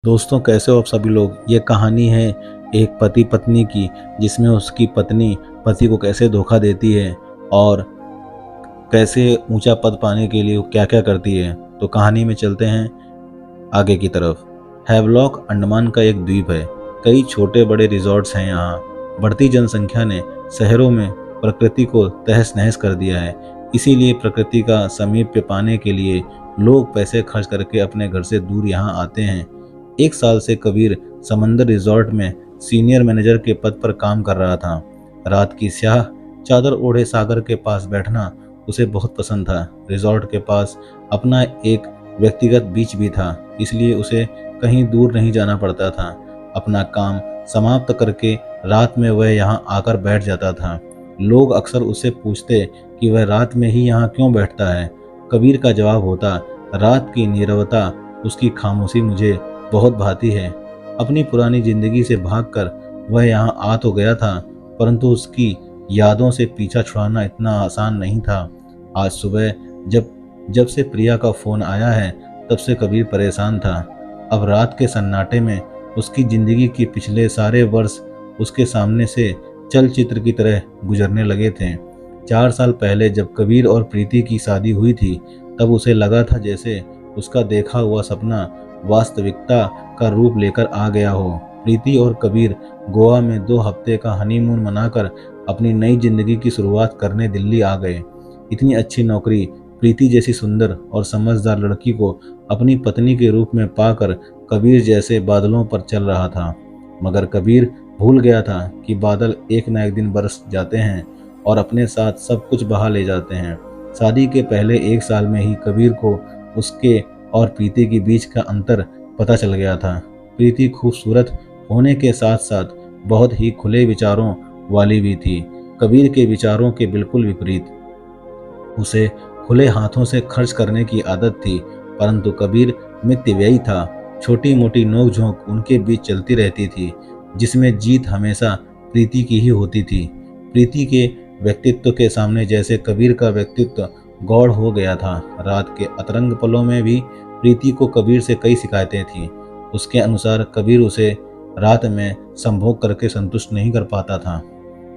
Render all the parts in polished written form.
दोस्तों, कैसे हो आप सभी लोग। ये कहानी है एक पति पत्नी की, जिसमें उसकी पत्नी पति को कैसे धोखा देती है और कैसे ऊंचा पद पाने के लिए वो क्या क्या करती है। तो कहानी में चलते हैं आगे की तरफ। हैवलॉक अंडमान का एक द्वीप है। कई छोटे बड़े रिजॉर्ट्स हैं यहाँ। बढ़ती जनसंख्या ने शहरों में प्रकृति को तहस नहस कर दिया है। इसीलिए प्रकृति का समीप्य पाने के लिए लोग पैसे खर्च करके अपने घर से दूर यहाँ आते हैं। एक साल से कबीर समंदर रिजॉर्ट में सीनियर मैनेजर के पद पर काम कर रहा था। रात की स्याह चादर ओढ़े सागर के पास बैठना उसे बहुत पसंद था। रिजॉर्ट के पास अपना एक व्यक्तिगत बीच भी था, इसलिए उसे कहीं दूर नहीं जाना पड़ता था। अपना काम समाप्त करके रात में वह यहाँ आकर बैठ जाता था। लोग अक्सर उससे पूछते कि वह रात में ही यहाँ क्यों बैठता है। कबीर का जवाब होता, रात की नीरवता, उसकी खामोशी मुझे बहुत भाती है। अपनी पुरानी जिंदगी से भागकर वह यहाँ आ तो गया था, परंतु उसकी यादों से पीछा छुड़ाना इतना आसान नहीं था। आज सुबह जब जब से प्रिया का फोन आया है, तब से कबीर परेशान था। अब रात के सन्नाटे में उसकी जिंदगी के पिछले सारे वर्ष उसके सामने से चलचित्र की तरह गुजरने लगे थे। 4 साल पहले जब कबीर और प्रीति की शादी हुई थी, तब उसे लगा था जैसे उसका देखा हुआ सपना वास्तविकता का रूप लेकर आ गया हो। प्रीति और कबीर गोवा में 2 हफ्ते का हनीमून मनाकर अपनी नई जिंदगी की शुरुआत करने दिल्ली आ गए। इतनी अच्छी नौकरी, प्रीति जैसी सुंदर और समझदार लड़की को अपनी पत्नी के रूप में पाकर कबीर जैसे बादलों पर चल रहा था। मगर कबीर भूल गया था कि बादल एक न एक दिन बरस जाते हैं और अपने साथ सब कुछ बहा ले जाते हैं। शादी के पहले 1 साल में ही कबीर को उसके और प्रीति के बीच का अंतर पता चल गया था। प्रीति खूबसूरत होने के साथ साथ बहुत ही खुले विचारों वाली भी थी। कबीर के विचारों के बिल्कुल विपरीत। उसे खुले हाथों से खर्च करने की आदत थी, परंतु कबीर मितव्ययी था। छोटी मोटी नोकझोंक उनके बीच चलती रहती थी, जिसमें जीत हमेशा प्रीति की ही होती थी। प्रीति के व्यक्तित्व के सामने जैसे कबीर का व्यक्तित्व गौड़ हो गया था। रात के अतरंग पलों में भी प्रीति को कबीर से कई शिकायतें थीं। उसके अनुसार कबीर उसे रात में संभोग करके संतुष्ट नहीं कर पाता था।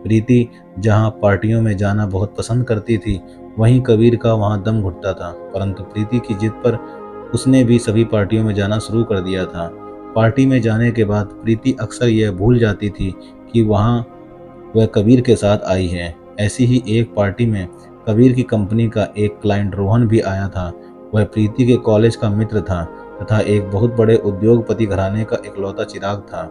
प्रीति जहां पार्टियों में जाना बहुत पसंद करती थी, वहीं कबीर का वहां दम घुटता था। परंतु प्रीति की जिद पर उसने भी सभी पार्टियों में जाना शुरू कर दिया था। पार्टी में जाने के बाद प्रीति अक्सर यह भूल जाती थी कि वहां वह कबीर के साथ आई है। ऐसी ही एक पार्टी में कबीर की कंपनी का एक क्लाइंट रोहन भी आया था। वह प्रीति के कॉलेज का मित्र था तथा एक बहुत बड़े उद्योगपति घराने का इकलौता चिराग था।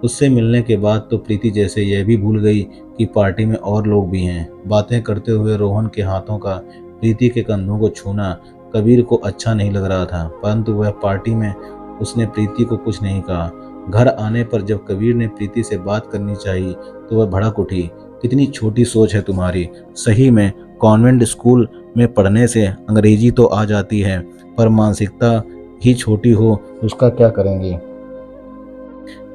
उससे मिलने के बाद तो प्रीति जैसे यह भी भूल गई कि पार्टी में और लोग भी हैं। बातें करते हुए रोहन के हाथों का प्रीति के कंधों को छूना कबीर को अच्छा नहीं लग रहा था, परंतु वह पार्टी में उसने प्रीति को कुछ नहीं कहा। घर आने पर जब कबीर ने प्रीति से बात करनी चाहिए तो वह भड़क उठी। कितनी छोटी सोच है तुम्हारी। सही में कॉन्वेंट स्कूल में पढ़ने से अंग्रेजी तो आ जाती है, पर मानसिकता ही छोटी हो उसका क्या करेंगे।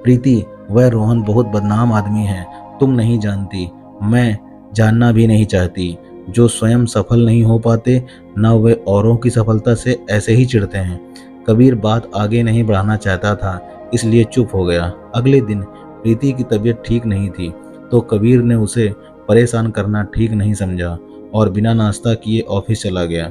प्रीति, वह रोहन बहुत बदनाम आदमी है, तुम नहीं जानती। मैं जानना भी नहीं चाहती। जो स्वयं सफल नहीं हो पाते, न वे औरों की सफलता से ऐसे ही चिढ़ते हैं। कबीर बात आगे नहीं बढ़ाना चाहता था, इसलिए चुप हो गया। अगले दिन प्रीति की तबीयत ठीक नहीं थी, तो कबीर ने उसे परेशान करना ठीक नहीं समझा और बिना नाश्ता किए ऑफिस चला गया।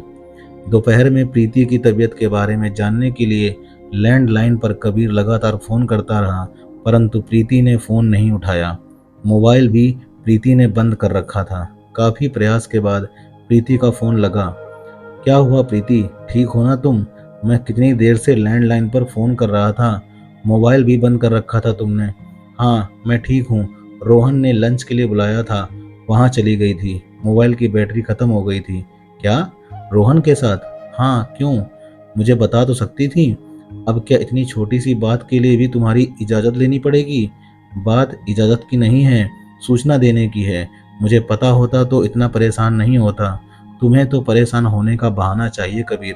दोपहर में प्रीति की तबीयत के बारे में जानने के लिए लैंडलाइन पर कबीर लगातार फोन करता रहा, परंतु प्रीति ने फोन नहीं उठाया। मोबाइल भी प्रीति ने बंद कर रखा था। काफी प्रयास के बाद प्रीति का फोन लगा। क्या हुआ प्रीति, ठीक हो ना तुम? मैं कितनी देर से लैंडलाइन पर फोन कर रहा था, मोबाइल भी बंद कर रखा था तुमने। हाँ, मैं ठीक हूँ। रोहन ने लंच के लिए बुलाया था, वहाँ चली गई थी। मोबाइल की बैटरी खत्म हो गई थी। क्या, रोहन के साथ? हाँ, क्यों? मुझे बता तो सकती थी। अब क्या इतनी छोटी सी बात के लिए भी तुम्हारी इजाज़त लेनी पड़ेगी? बात इजाज़त की नहीं है, सूचना देने की है। मुझे पता होता तो इतना परेशान नहीं होता। तुम्हें तो परेशान होने का बहाना चाहिए कबीर।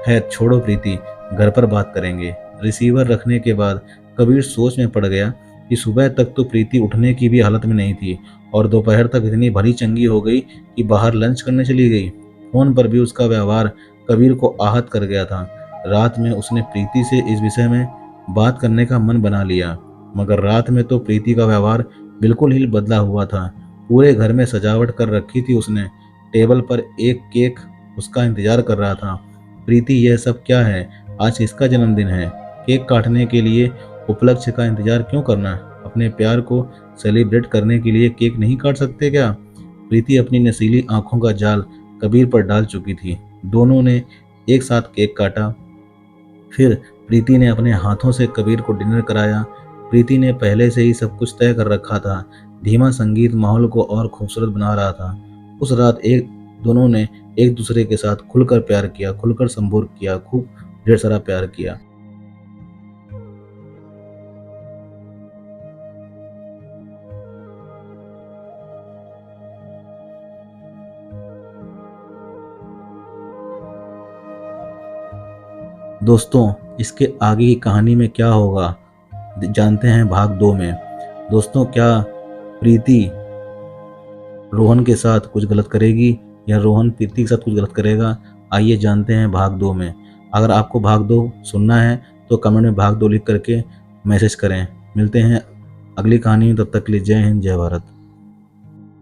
खैर छोड़ो प्रीति, घर पर बात करेंगे। रिसीवर रखने के बाद कबीर सोच में पड़ गया कि सुबह तक तो प्रीति उठने की भी हालत में नहीं थी और दोपहर तक इतनी भली चंगी हो गई कि बाहर लंच करने चली गई। फोन पर भी उसका व्यवहार कबीर को आहत कर गया था। रात में उसने प्रीति से इस विषय में बात करने का मन बना लिया। मगर रात में तो प्रीति का व्यवहार बिल्कुल ही बदला हुआ था। पूरे घर में सजावट कर रखी थी उसने। टेबल पर एक केक उसका इंतजार कर रहा था। प्रीति, यह सब क्या है? आज इसका जन्मदिन है। केक काटने के लिए उपलक्ष्य का इंतजार क्यों करना? अपने प्यार को सेलिब्रेट करने के लिए केक नहीं काट सकते क्या? प्रीति अपनी नशीली आंखों का जाल कबीर पर डाल चुकी थी। दोनों ने एक साथ केक काटा। फिर प्रीति ने अपने हाथों से कबीर को डिनर कराया। प्रीति ने पहले से ही सब कुछ तय कर रखा था। धीमा संगीत माहौल को और खूबसूरत बना रहा था। उस रात दोनों ने एक दूसरे के साथ खुलकर प्यार किया, खुलकर संभोग किया, खूब ढेर सारा प्यार किया। दोस्तों, इसके आगे की कहानी में क्या होगा जानते हैं भाग 2 में। दोस्तों, क्या प्रीति रोहन के साथ कुछ गलत करेगी या रोहन प्रीति के साथ कुछ गलत करेगा? आइए जानते हैं भाग 2 में। अगर आपको भाग 2 सुनना है तो कमेंट में भाग 2 लिख करके मैसेज करें। मिलते हैं अगली कहानी में, तब तक के लिए जय हिंद, जय भारत।